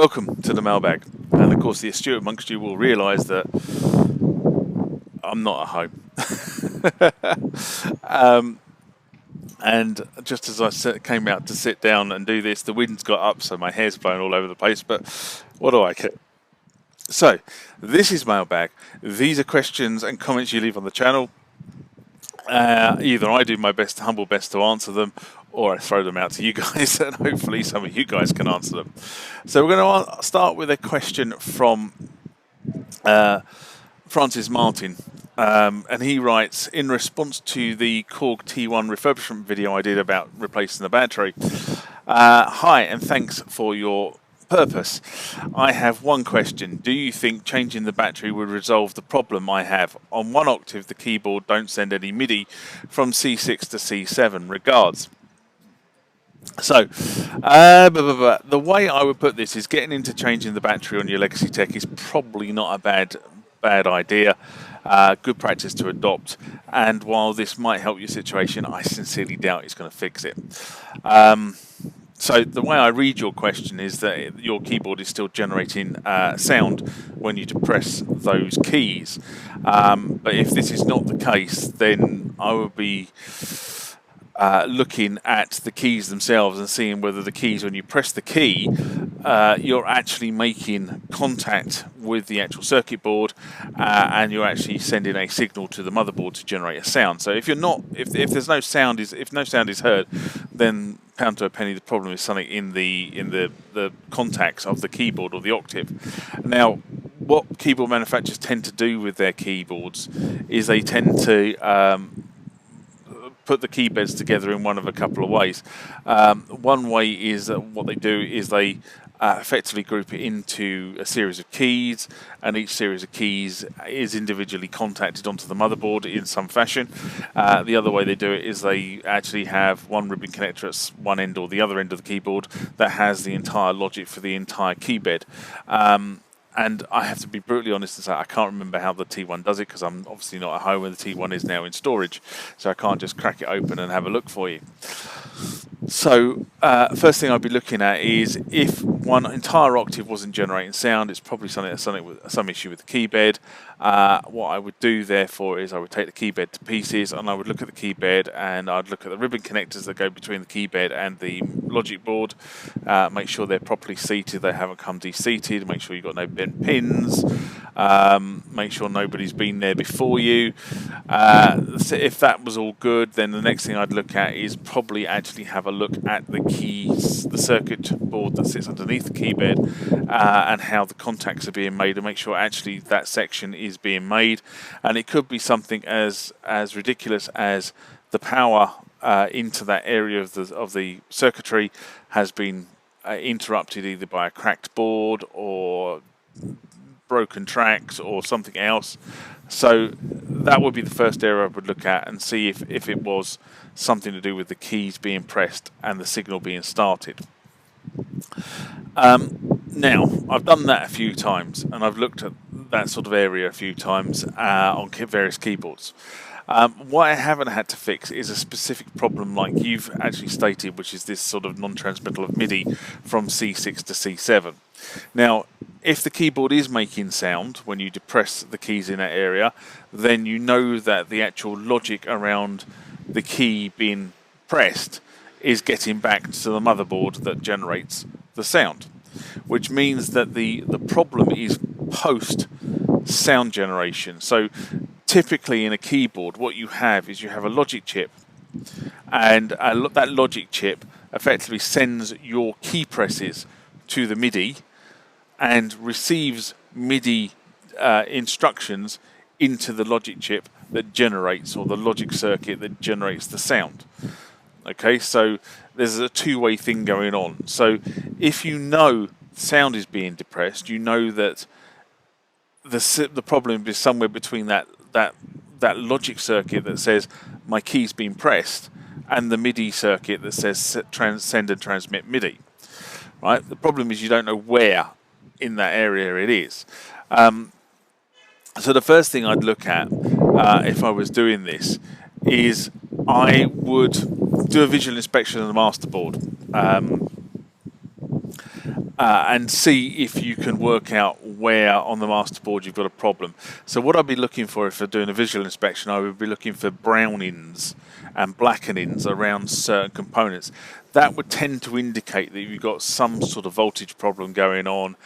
Welcome to the Mailbag, and of course the astute amongst you will realise that I'm not at home. And just as I came out to sit down and do this, the wind's got up, so my hair's blowing all over the place, but what do I care? So, this is Mailbag. These are questions and comments you leave on the channel. Either I do my humble best to answer them, or I throw them out to you guys, and hopefully some of you guys can answer them. So we're going to start with a question from Francis Martin, and he writes, in response to the Korg T1 refurbishment video I did about replacing the battery, hi, and thanks for your purpose. I have one question. Do you think changing the battery would resolve the problem I have? On one Octave, the keyboard don't send any MIDI from C6 to C7. Regards. So, the way I would put this is getting into changing the battery on your legacy tech is probably not a bad idea. Good practice to adopt. And while this might help your situation, I sincerely doubt it's going to fix it. So the way I read your question is that your keyboard is still generating sound when you depress those keys. But if this is not the case, then I would be looking at the keys themselves and seeing whether the keys, when you press the key, you're actually making contact with the actual circuit board, and you're actually sending a signal to the motherboard to generate a sound. So if you're not, if there's no sound if no sound is heard, then pound to a penny, the problem is something in the contacts of the keyboard or the Octave. Now, what keyboard manufacturers tend to do with their keyboards is they tend to put the key beds together in one of a couple of ways. One way is what they do is they effectively group it into a series of keys, and each series of keys is individually contacted onto the motherboard in some fashion. The other way they do it is they actually have one ribbon connector at one end or the other end of the keyboard that has the entire logic for the entire key bed. And I have to be brutally honest and say I can't remember how the T1 does it, because I'm obviously not at home and the T1 is now in storage, so I can't just crack it open and have a look for you. So first thing I'd be looking at is if one entire Octave wasn't generating sound, it's probably something with some issue with the key bed. What I would do therefore is I would take the key bed to pieces, and I would look at the key bed and I'd look at the ribbon connectors that go between the key bed and the logic board, make sure they're properly seated, they haven't come de-seated, make sure you've got no bent pins, make sure nobody's been there before you. So if that was all good, then the next thing I'd look at is probably actually have a look at the keys, the circuit board that sits underneath the key bed, and how the contacts are being made, and make sure actually that section is being made. And it could be something as ridiculous as the power into that area of the circuitry has been interrupted either by a cracked board or broken tracks or something else. So that would be the first area I would look at and see if it was something to do with the keys being pressed and the signal being started. Now, I've done that a few times, and I've looked at that sort of area a few times on various keyboards. What I haven't had to fix is a specific problem like you've actually stated, which is this sort of non-transmittal of MIDI from C6 to C7. Now, if the keyboard is making sound when you depress the keys in that area, then you know that the actual logic around the key being pressed is getting back to the motherboard that generates the sound, which means that the problem is post sound generation. So typically in a keyboard, what you have is you have a logic chip, and that logic chip effectively sends your key presses to the MIDI and receives MIDI instructions into the logic chip that generates, or the logic circuit that generates the sound. Okay, so there's a two-way thing going on. So if you know sound is being depressed, you know that the problem is somewhere between that logic circuit that says my key's been pressed and the MIDI circuit that says send and transmit MIDI. Right? The problem is you don't know where in that area it is. So the first thing I'd look at if I was doing this is I would do a visual inspection of the master board. and see if you can work out where on the master board you've got a problem. So what I'd be looking for if I'm doing a visual inspection, I would be looking for brownings and blackenings around certain components. That would tend to indicate that you've got some sort of voltage problem going on,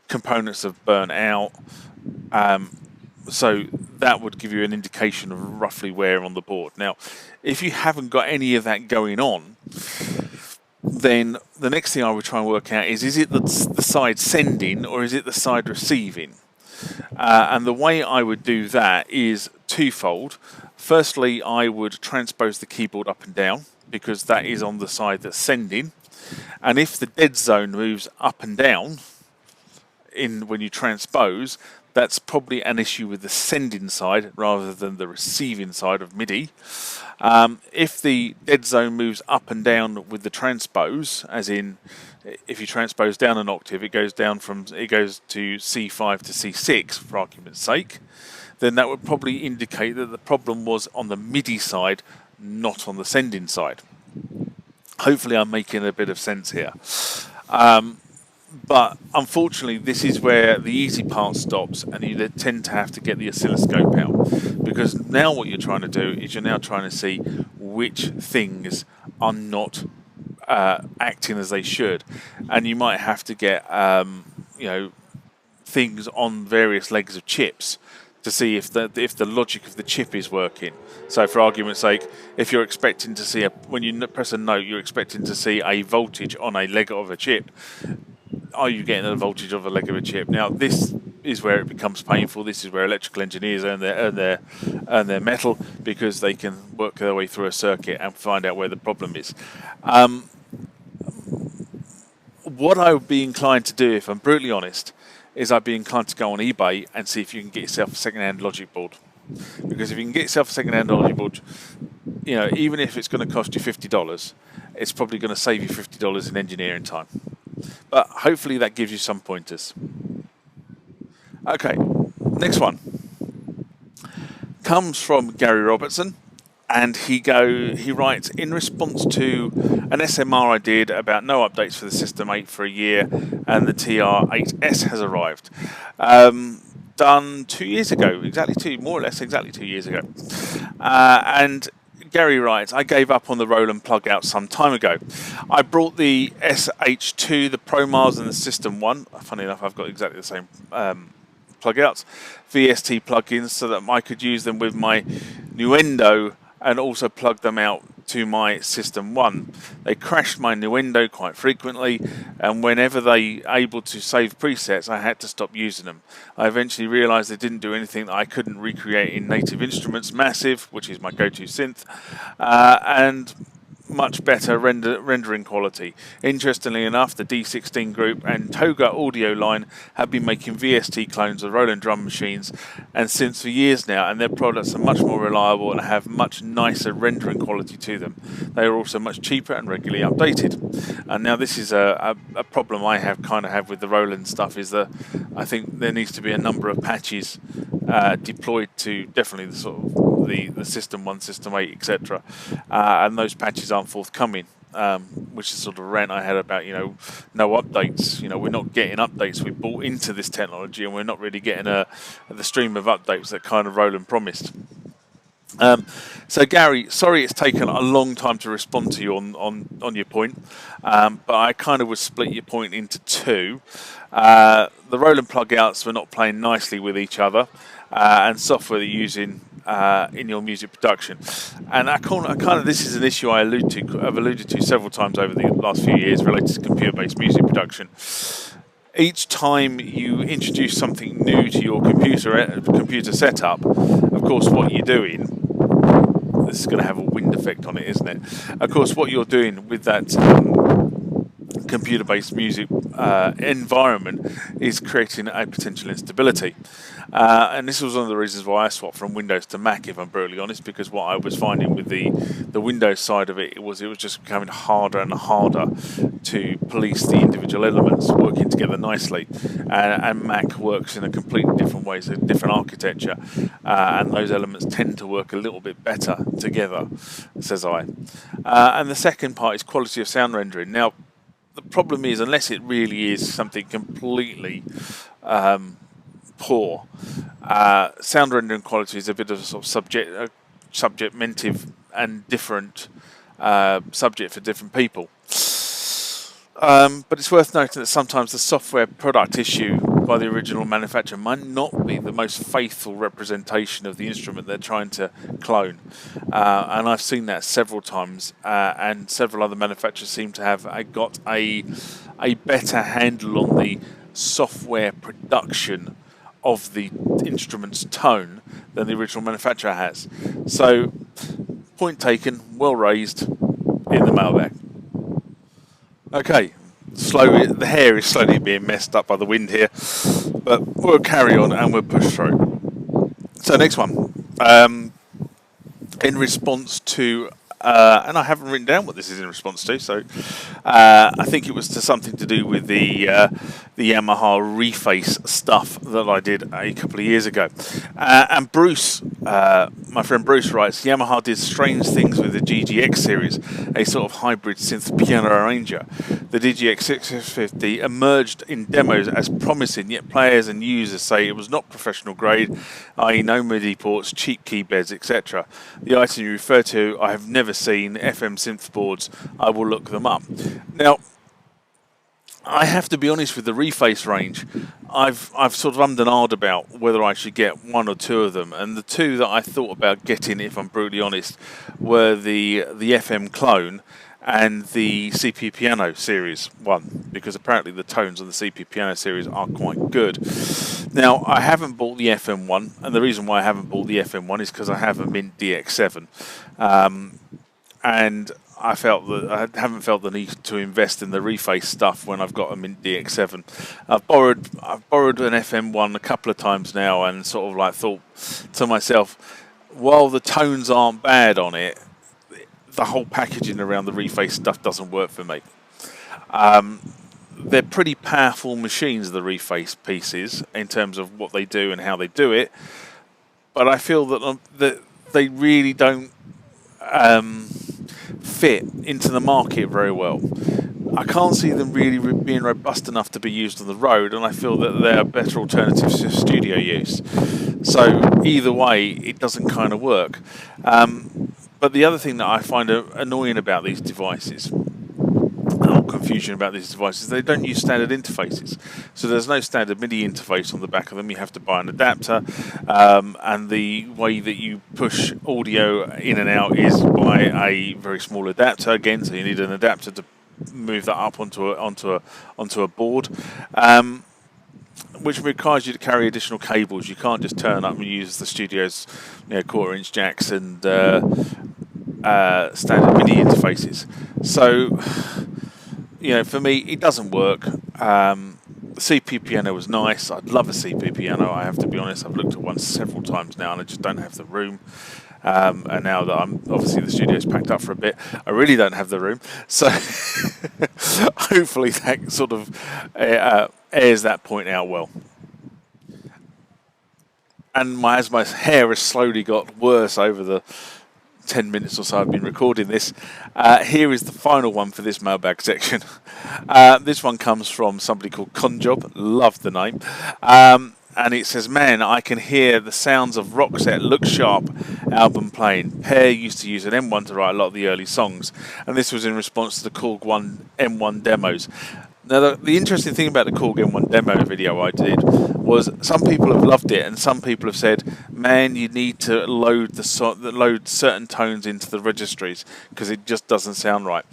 components have burnt out, so that would give you an indication of roughly where on the board. Now, if you haven't got any of that going on, then the next thing I would try and work out is it the side sending or is it the side receiving? And the way I would do that is twofold. Firstly, I would transpose the keyboard up and down because that is on the side that's sending. And if the dead zone moves up and down when you transpose, that's probably an issue with the sending side rather than the receiving side of MIDI. If the dead zone moves up and down with the transpose, as in if you transpose down an octave, it goes to C5 to C6 for argument's sake, then that would probably indicate that the problem was on the MIDI side, not on the sending side. Hopefully I'm making a bit of sense here. But unfortunately, this is where the easy part stops, and you tend to have to get the oscilloscope out, because now what you're trying to do is you're now trying to see which things are not acting as they should, and you might have to get things on various legs of chips to see if the logic of the chip is working. So, for argument's sake, if you're expecting to see when you press a note, you're expecting to see a voltage on a leg of a chip. Are you getting a voltage of a leg of a chip? Now, this is where it becomes painful. This is where electrical engineers earn their metal, because they can work their way through a circuit and find out where the problem is. What I would be inclined to do, if I'm brutally honest, is I'd be inclined to go on eBay and see if you can get yourself a second-hand logic board. Because if you can get yourself a second-hand logic board, even if it's going to cost you $50, it's probably going to save you $50 in engineering time. But hopefully that gives you some pointers. Okay, next one comes from Gary Robertson, and he writes, in response to an SMR I did about no updates for the System 8 for a year, and the TR8S has arrived. Done 2 years ago, more or less exactly 2 years ago. And Gary writes, I gave up on the Roland plug out some time ago. I brought the SH2, the Pro Mars, and the System 1. Funny enough, I've got exactly the same plug outs, VST plugins, so that I could use them with my Nuendo and also plug them out to my System 1. They crashed my Nuendo quite frequently, and whenever they able to save presets, I had to stop using them. I eventually realized they didn't do anything that I couldn't recreate in Native Instruments Massive, which is my go-to synth, and much better rendering quality. Interestingly enough, the D16 group and Toga audio line have been making VST clones of Roland drum machines and synths for years now, and their products are much more reliable and have much nicer rendering quality to them. They are also much cheaper and regularly updated. And now this is a problem I have with the Roland stuff, is that I think there needs to be a number of patches deployed to definitely the System 1, System 8, etc. And those patches aren't forthcoming, which is sort of a rant I had about, no updates. We're not getting updates. We bought into this technology, and we're not really getting the stream of updates that kind of Roland promised. So Gary, sorry it's taken a long time to respond to you on your point, but I kind of would split your point into two. The Roland plug outs were not playing nicely with each other, and software that you're using in your music production. And this is an issue I've alluded to several times over the last few years related to computer-based music production. Each time you introduce something new to your computer setup, of course, what you're doing, this is going to have a wind effect on it, isn't it? Of course, what you're doing with that computer-based music environment is creating a potential instability. And this was one of the reasons why I swapped from Windows to Mac, if I'm brutally honest, because what I was finding with the Windows side of it was just becoming harder and harder to police the individual elements working together nicely. And Mac works in a completely different way, it's a different architecture, and those elements tend to work a little bit better together, says I. And the second part is quality of sound rendering. Now, the problem is, unless it really is something completely poor, sound rendering quality is a bit of a sort of subjective and different subject for different people. But it's worth noting that sometimes the software product issue by the original manufacturer might not be the most faithful representation of the instrument they're trying to clone. And I've seen that several times, and several other manufacturers seem to have got a better handle on the software production of the instrument's tone than the original manufacturer has. So, point taken, well raised in the mailbag. Okay, the hair is slowly being messed up by the wind here, but we'll carry on and we'll push through. So next one, in response to, and I haven't written down what this is in response to, so I think it was to something to do with the Yamaha reface stuff that I did a couple of years ago. And Bruce, my friend Bruce writes, Yamaha did strange things with the DGX series, a sort of hybrid synth piano arranger. The DGX 650 emerged in demos as promising, yet players and users say it was not professional grade, i.e. no MIDI ports, cheap keyboards, etc. The item you refer to, I have never seen. FM synth boards, I will look them up. Now, I have to be honest with the reface range. I've sort of ummed and ahed about whether I should get one or two of them, and the two that I thought about getting, if I'm brutally honest, were the FM clone and the CP Piano Series 1, because apparently the tones on the CP Piano Series are quite good. Now, I haven't bought the FM one, and the reason why I haven't bought the FM one is because I have a Mint DX7, and I haven't felt the need to invest in the reface stuff when I've got a Mint DX7. I've borrowed an FM one a couple of times now, and sort of like thought to myself, while the tones aren't bad on it, the whole packaging around the reface stuff doesn't work for me. They're pretty powerful machines, the reface pieces, in terms of what they do and how they do it, but I feel that they really don't fit into the market very well. I can't see them really being robust enough to be used on the road, and I feel that they're better alternatives to studio use. So either way, it doesn't kind of work. But the other thing that I find annoying about these devices, or confusion about these devices, they don't use standard interfaces. So there's no standard MIDI interface on the back of them. You have to buy an adapter, and the way that you push audio in and out is by a very small adapter again. So you need an adapter to move that up onto a board. Which requires you to carry additional cables. You can't just turn up and use the studio's quarter-inch jacks and standard MIDI interfaces. So, for me, it doesn't work. The CP piano was nice. I'd love a CP piano, I have to be honest. I've looked at one several times now, and I just don't have the room. And now that obviously the studio's packed up for a bit, I really don't have the room. So hopefully that sort of airs that point out well. And as my hair has slowly got worse over the 10 minutes or so I've been recording this, here is the final one for this mailbag section. This one comes from somebody called Conjob. Love the name. And it says, man, I can hear the sounds of Roxette Look Sharp album playing. Pear used to use an M1 to write a lot of the early songs, and this was in response to the Korg 1 M1 demos. Now, the interesting thing about the Korg M1 demo video I did was some people have loved it, and some people have said, man, you need to load certain tones into the registries because it just doesn't sound right.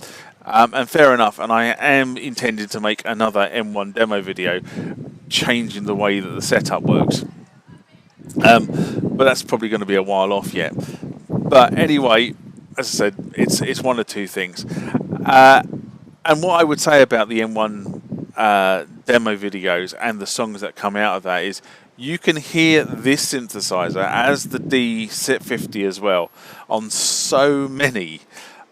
And fair enough, and I am intending to make another M1 demo video changing the way that the setup works. But that's probably going to be a while off yet. But anyway, as I said, it's one or two things. And what I would say about the M1 demo videos and the songs that come out of that is you can hear this synthesizer as the D50 as well on so many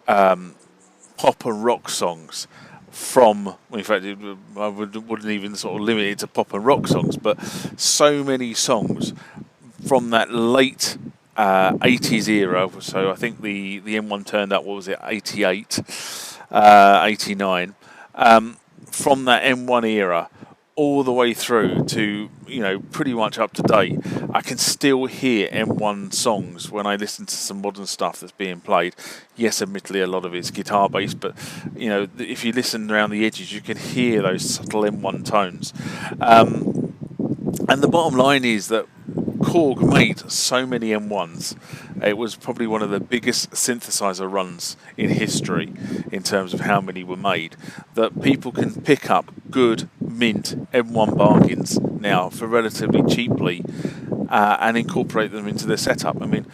pop and rock songs from, in fact, I wouldn't even sort of limit it to pop and rock songs, but so many songs from that late 80s era. So I think the M1 turned up, what was it, 88, 89. from that M1 era all the way through to, pretty much up to date, I can still hear M1 songs when I listen to some modern stuff that's being played. Yes, admittedly, a lot of it's guitar based, but if you listen around the edges, you can hear those subtle M1 tones. And the bottom line is that Korg made so many M1s. It was probably one of the biggest synthesizer runs in history in terms of how many were made, that people can pick up good mint M1 bargains now for relatively cheaply and incorporate them into their setup. I mean,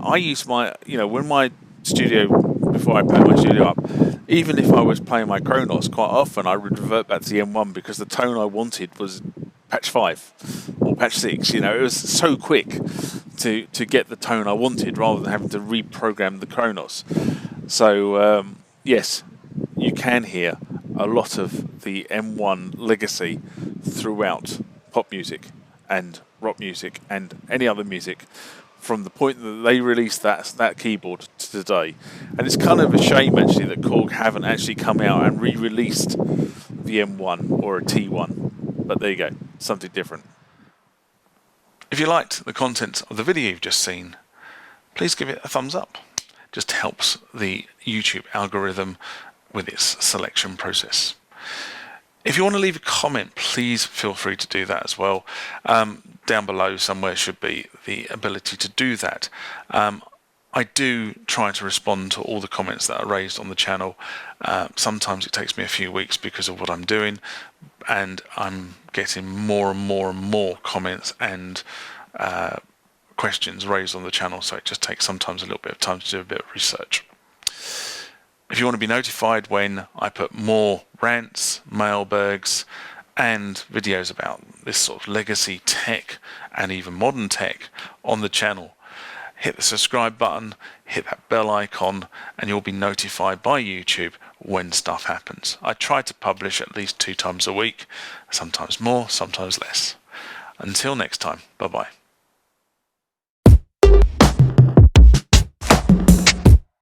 I use when my studio, before I pack my studio up, even if I was playing my Kronos, quite often I would revert back to the M1 because the tone I wanted was patch 5 or patch 6. It was so quick to get the tone I wanted rather than having to reprogram the Kronos. So yes, you can hear a lot of the M1 legacy throughout pop music and rock music and any other music from the point that they released that keyboard to today. And it's kind of a shame actually that Korg haven't actually come out and re-released the M1 or a T1. But there you go, something different. If you liked the content of the video you've just seen, please give it a thumbs up. It just helps the YouTube algorithm with its selection process. If you want to leave a comment, please feel free to do that as well. Down below somewhere should be the ability to do that. I do try to respond to all the comments that are raised on the channel. Sometimes it takes me a few weeks because of what I'm doing, and I'm getting more and more and more comments and questions raised on the channel, so it just takes sometimes a little bit of time to do a bit of research. If you want to be notified when I put more rants, mailbags and videos about this sort of legacy tech and even modern tech on the channel, hit the subscribe button, hit that bell icon, and you'll be notified by YouTube when stuff happens. I try to publish at least 2 times a week, sometimes more, sometimes less. Until next time, bye-bye.